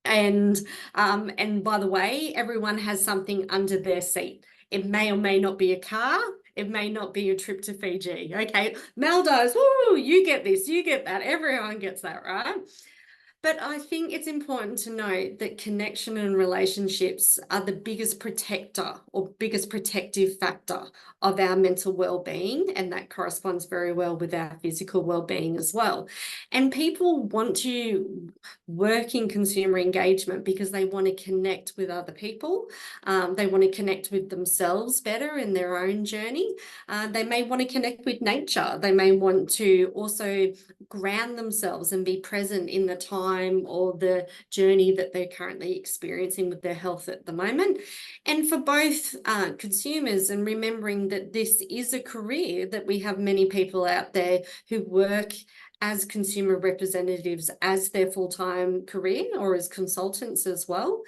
And by the way, everyone has something under their seat. It may or may not be a car. It may not be a trip to Fiji. Okay, Mel does. Woo, you get this, you get that. Everyone gets that, right? But I think it's important to note that connection and relationships are the biggest protector or biggest protective factor of our mental well-being, and that corresponds very well with our physical well-being as well. And people want to work in consumer engagement because they want to connect with other people. They want to connect with themselves better in their own journey. They may want to connect with nature. They may want to also ground themselves and be present in the time or the journey that they're currently experiencing with their health at the moment. And for both consumers, and remembering that this is a career, that we have many people out there who work as consumer representatives as their full-time career or as consultants as well,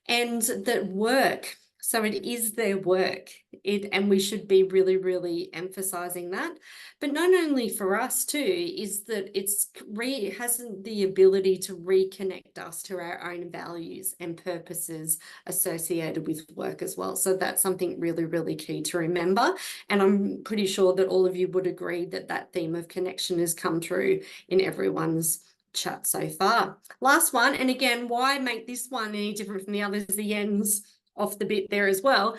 and that work. So it is their work, and we should be really, really emphasizing that. But not only for us too, is that it has the ability to reconnect us to our own values and purposes associated with work as well. So that's something really, really key to remember. And I'm pretty sure that all of you would agree that that theme of connection has come through in everyone's chat so far. Last one, and again, why make this one any different from the others? The ends off the bit there as well.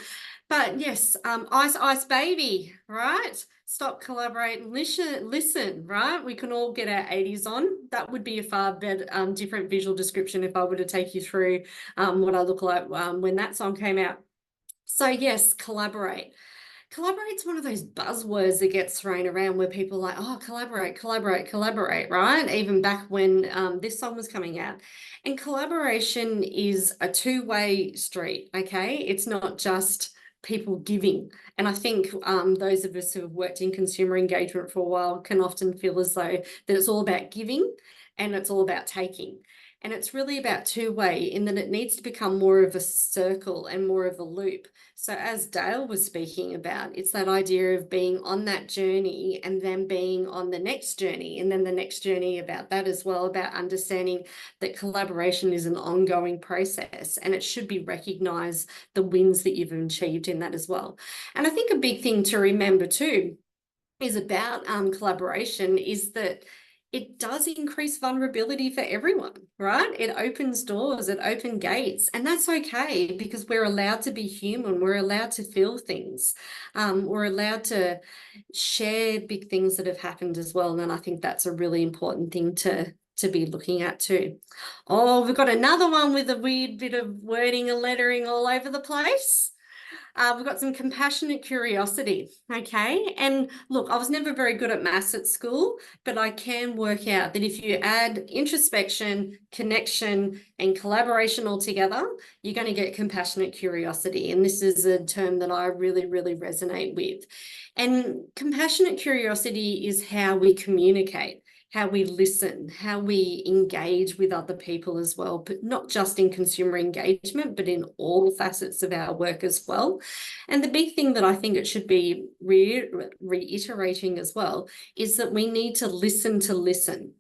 But yes, ice baby, right? Stop, collaborate, and listen, right? We can all get our 80s on. That would be a far better, different visual description if I were to take you through what I look like when that song came out. So yes, collaborate. Collaborate's one of those buzzwords that gets thrown around where people are like, oh, collaborate, collaborate, collaborate, right? Even back when this song was coming out. And collaboration is a two-way street, okay? It's not just people giving. And I think those of us who have worked in consumer engagement for a while can often feel as though that it's all about giving and it's all about taking. And it's really about two-way in that it needs to become more of a circle and more of a loop. So as Dale was speaking about, it's that idea of being on that journey and then being on the next journey, and then the next journey about that as well, about understanding that collaboration is an ongoing process and it should be recognized the wins that you've achieved in that as well. And I think a big thing to remember too is about collaboration is that it does increase vulnerability for everyone, right? It opens doors, it opens gates, and that's okay because we're allowed to be human. We're allowed to feel things. We're allowed to share big things that have happened as well. And I think that's a really important thing to be looking at too. Oh, we've got another one with a weird bit of wording and lettering all over the place. We've got some compassionate curiosity, okay? And look, I was never very good at maths at school, but I can work out that if you add introspection, connection, and collaboration all together, you're going to get compassionate curiosity. And this is a term that I really, really resonate with. And compassionate curiosity is how we communicate, how we listen, how we engage with other people as well, but not just in consumer engagement, but in all facets of our work as well. And the big thing that I think it should be reiterating as well is that we need to listen to listen.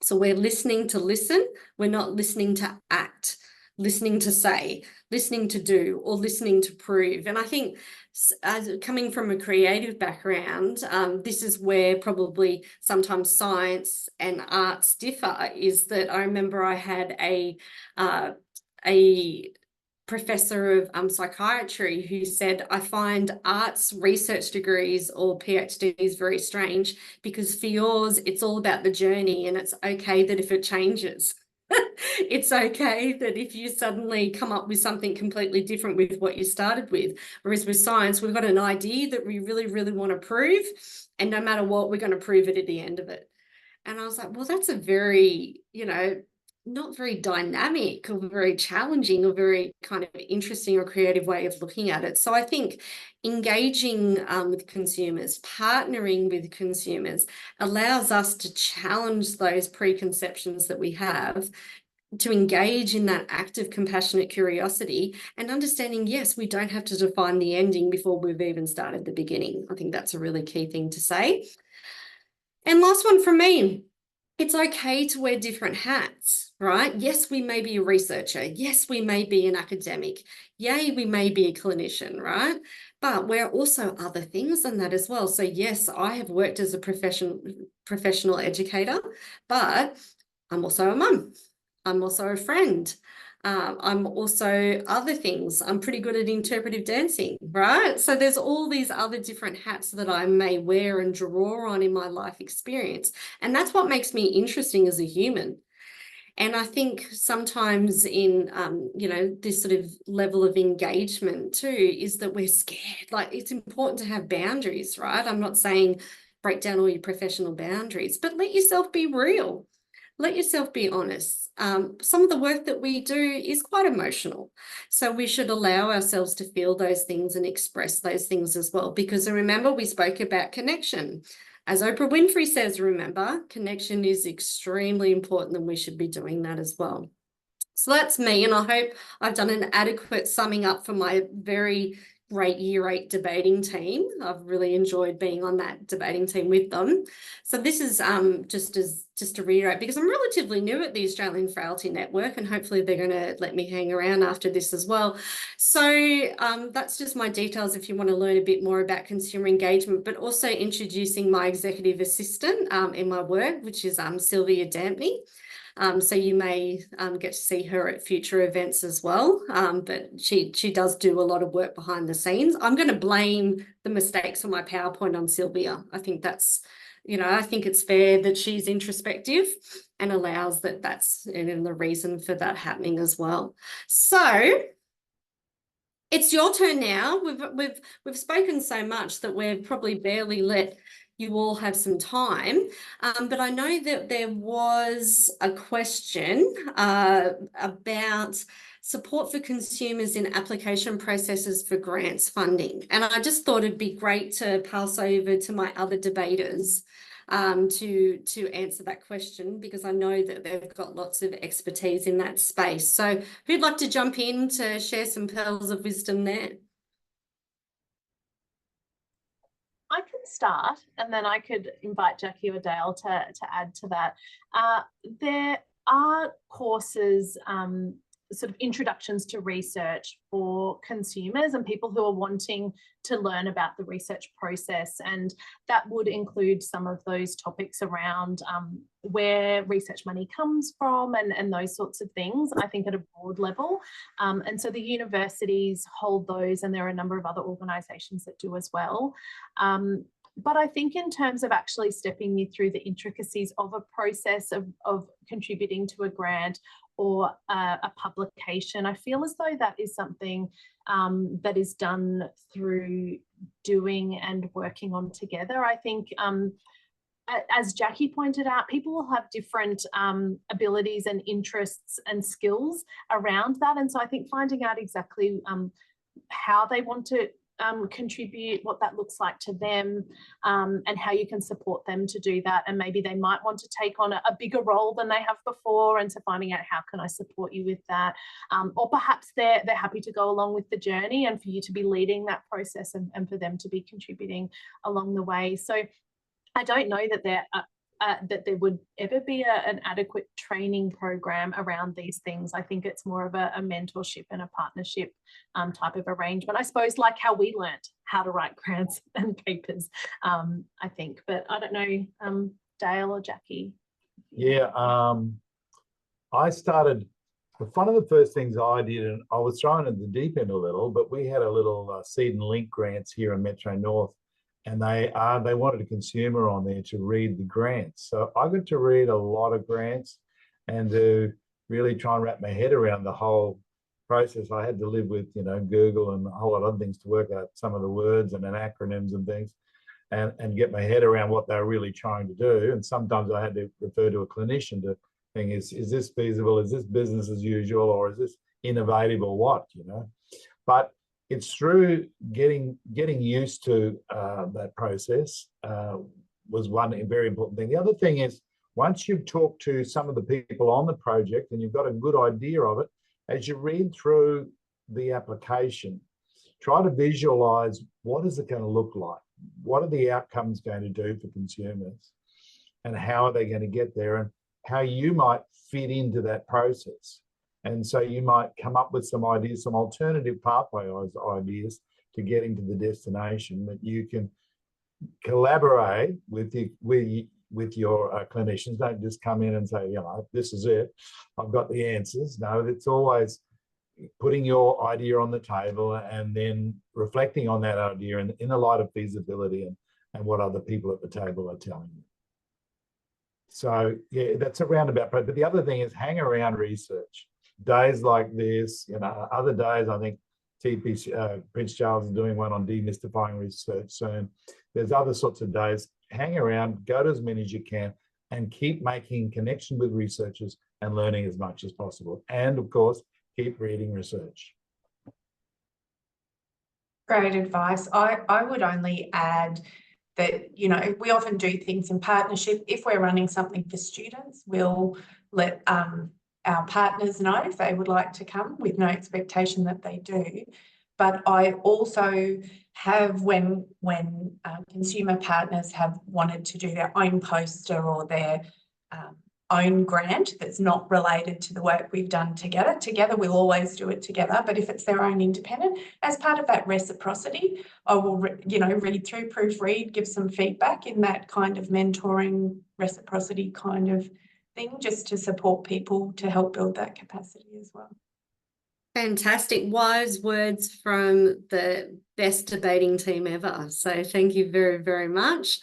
So we're listening to listen, we're not listening to act. listening to say, listening to do, or listening to prove. And I think as coming from a creative background, this is where probably sometimes science and arts differ, is that I remember I had a professor of psychiatry who said, I find arts research degrees or PhDs very strange, because for yours, it's all about the journey, and it's okay that if it changes. It's okay that if you suddenly come up with something completely different with what you started with. Whereas with science, we've got an idea that we really, really want to prove, and no matter what, we're going to prove it at the end of it. And I was like, well, that's a very, not very dynamic or very challenging or very kind of interesting or creative way of looking at it. So I think engaging with consumers, partnering with consumers, allows us to challenge those preconceptions that we have, to engage in that active, compassionate curiosity and understanding, yes, we don't have to define the ending before we've even started the beginning. I think that's a really key thing to say. And last one from me. It's okay to wear different hats, right? Yes, we may be a researcher. Yes, we may be an academic. Yay, we may be a clinician, right? But we're also other things than that as well. So yes, I have worked as a professional educator, but I'm also a mum. I'm also a friend. I'm also other things. I'm pretty good at interpretive dancing, right? So there's all these other different hats that I may wear and draw on in my life experience. And that's what makes me interesting as a human. And I think sometimes in, this sort of level of engagement too, is that we're scared. Like, it's important to have boundaries, right? I'm not saying break down all your professional boundaries, but let yourself be real. Let yourself be honest. Some of the work that we do is quite emotional. So we should allow ourselves to feel those things and express those things as well. Because remember, we spoke about connection. As Oprah Winfrey says, remember, connection is extremely important, and we should be doing that as well. So that's me, and I hope I've done an adequate summing up for my very great Year 8 debating team. I've really enjoyed being on that debating team with them. So this is just to reiterate, because I'm relatively new at the Australian Frailty Network, and hopefully they're going to let me hang around after this as well. So that's just my details if you want to learn a bit more about consumer engagement, but also introducing my executive assistant in my work, which is Sylvia Dampney. So you may get to see her at future events as well, but she does do a lot of work behind the scenes. I'm going to blame the mistakes on my PowerPoint on Sylvia. I think that's, I think it's fair that she's introspective and allows that's and the reason for that happening as well. So it's your turn now. We've spoken so much that we've probably barely let you all have some time, but I know that there was a question about support for consumers in application processes for grants funding, and I just thought it'd be great to pass over to my other debaters to answer that question, because I know that they've got lots of expertise in that space. So who'd like to jump in to share some pearls of wisdom there? I can start, and then I could invite Jackie or Dale to add to that. There are courses, sort of introductions to research for consumers and people who are wanting to learn about the research process, and that would include some of those topics around where research money comes from and those sorts of things, I think at a broad level. And so the universities hold those, and there are a number of other organisations that do as well. But I think in terms of actually stepping you through the intricacies of a process of contributing to a grant or a publication, I feel as though that is something that is done through doing and working on together. I think, as Jackie pointed out, people will have different abilities and interests and skills around that. And so I think finding out exactly how they want to contribute, what that looks like to them, and how you can support them to do that. And maybe they might want to take on a bigger role than they have before, and so finding out how can I support you with that, or perhaps they're happy to go along with the journey and for you to be leading that process and for them to be contributing along the way. So I don't know that there that there would ever be an adequate training program around these things. I think it's more of a mentorship and a partnership type of arrangement, I suppose, like how we learnt how to write grants and papers, I think. But I don't know, Dale or Jackie. Yeah, I started, one of the first things I did, and I was thrown at the deep end a little, but we had a little Seed and Link grants here in Metro North, and they wanted a consumer on there to read the grants. So I got to read a lot of grants and to really try and wrap my head around the whole process. I had to live with, you know, Google and a whole lot of other things to work out some of the words and then acronyms and things, and get my head around what they're really trying to do. And sometimes I had to refer to a clinician to think, is this feasible? Is this business as usual? Or is this innovative or what, you know? But it's through getting used to that process was one very important thing. The other thing is, once you've talked to some of the people on the project and you've got a good idea of it, as you read through the application, try to visualize what is it going to look like? What are the outcomes going to do for consumers? And how are they going to get there? And how you might fit into that process. And so you might come up with some ideas, some alternative pathway ideas to getting to the destination that you can collaborate with your clinicians. Don't just come in and say, you know, this is it, I've got the answers. No, it's always putting your idea on the table and then reflecting on that idea in the light of feasibility and what other people at the table are telling you. So yeah, that's a roundabout. But the other thing is hang around research. Days like this, you know, other days, I think Prince Charles is doing one on demystifying research soon. There's other sorts of days. Hang around, go to as many as you can, and keep making connection with researchers and learning as much as possible. And of course, keep reading research. Great advice. I would only add that, you know, we often do things in partnership. If we're running something for students, we'll let our partners know if they would like to come, with no expectation that they do. But I also have, when consumer partners have wanted to do their own poster or their own grant that's not related to the work we've done together. Together, we'll always do it together, but if it's their own independent, as part of that reciprocity, I will, read through, proofread, give some feedback in that kind of mentoring reciprocity kind of thing, just to support people to help build that capacity as well. Fantastic. Wise words from the best debating team ever. So thank you very, very much.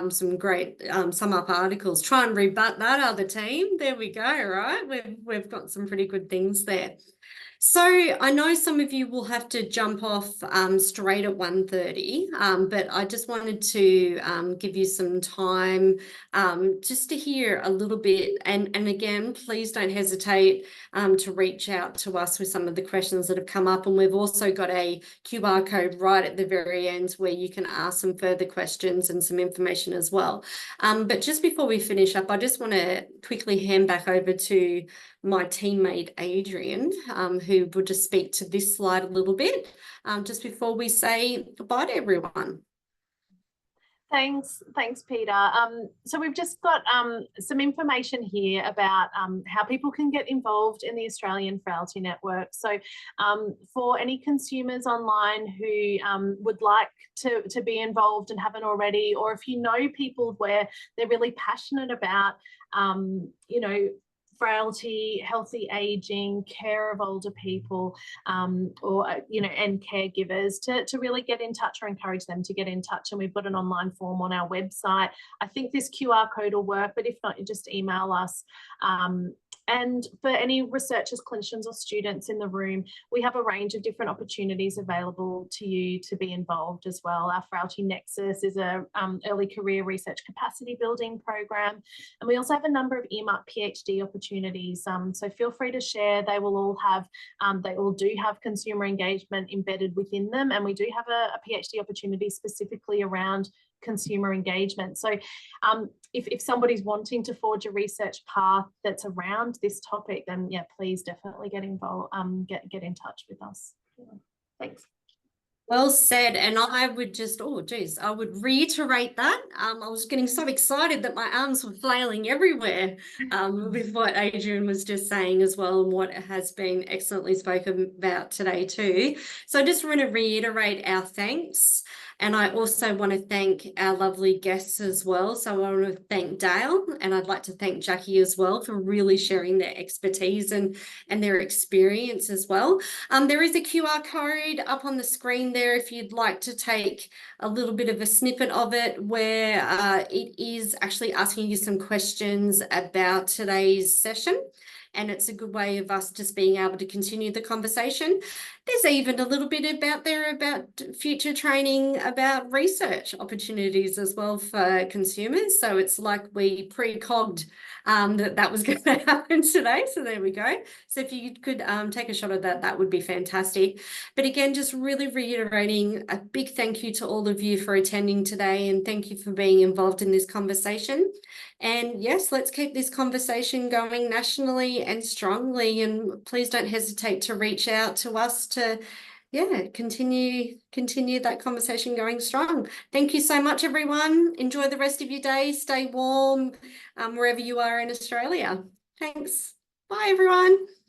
Some great sum up articles. Try and rebut that other team. There we go, right? We've got some pretty good things there. So I know some of you will have to jump off straight at 1:30, but I just wanted to give you some time just to hear a little bit. And again, please don't hesitate to reach out to us with some of the questions that have come up. And we've also got a QR code right at the very end where you can ask some further questions and some information as well. But just before we finish up, I just want to quickly hand back over to my teammate Adrian, who will just speak to this slide a little bit just before we say goodbye to everyone. Thanks, Peter. So we've just got some information here about how people can get involved in the Australian Frailty Network. So for any consumers online who would like to be involved and haven't already, or if you know people where they're really passionate about, frailty, healthy aging, care of older people, and caregivers, to really get in touch, or encourage them to get in touch. And we've got an online form on our website. I think this QR code will work, but if not, you just email us. And for any researchers, clinicians or students in the room, we have a range of different opportunities available to you to be involved as well. Our Frailty Nexus is a early career research capacity building program. And we also have a number of earmarked PhD opportunities. So feel free to share. They will all have, they all do have consumer engagement embedded within them. And we do have a PhD opportunity specifically around consumer engagement. So if somebody's wanting to forge a research path that's around this topic, then yeah, please definitely get involved, get in touch with us. Thanks. Well said. And I would just, oh, geez, I would reiterate that. I was getting so excited that my arms were flailing everywhere with what Adrian was just saying as well, and what has been excellently spoken about today too. So I just want to reiterate our thanks. And I also want to thank our lovely guests as well. So I want to thank Dale, and I'd like to thank Jackie as well for really sharing their expertise and their experience as well. There is a QR code up on the screen there if you'd like to take a little bit of a snippet of it, where it is actually asking you some questions about today's session. And it's a good way of us just being able to continue the conversation. There's even a little bit about future training about research opportunities as well for consumers. So it's like we pre-cogged that was going to happen today. So there we go. So if you could take a shot of that, that would be fantastic. But again, just really reiterating a big thank you to all of you for attending today, and thank you for being involved in this conversation. And yes, let's keep this conversation going nationally and strongly. And please don't hesitate to reach out to us to, continue that conversation going strong. Thank you so much, everyone. Enjoy the rest of your day. Stay warm wherever you are in Australia. Thanks. Bye, everyone.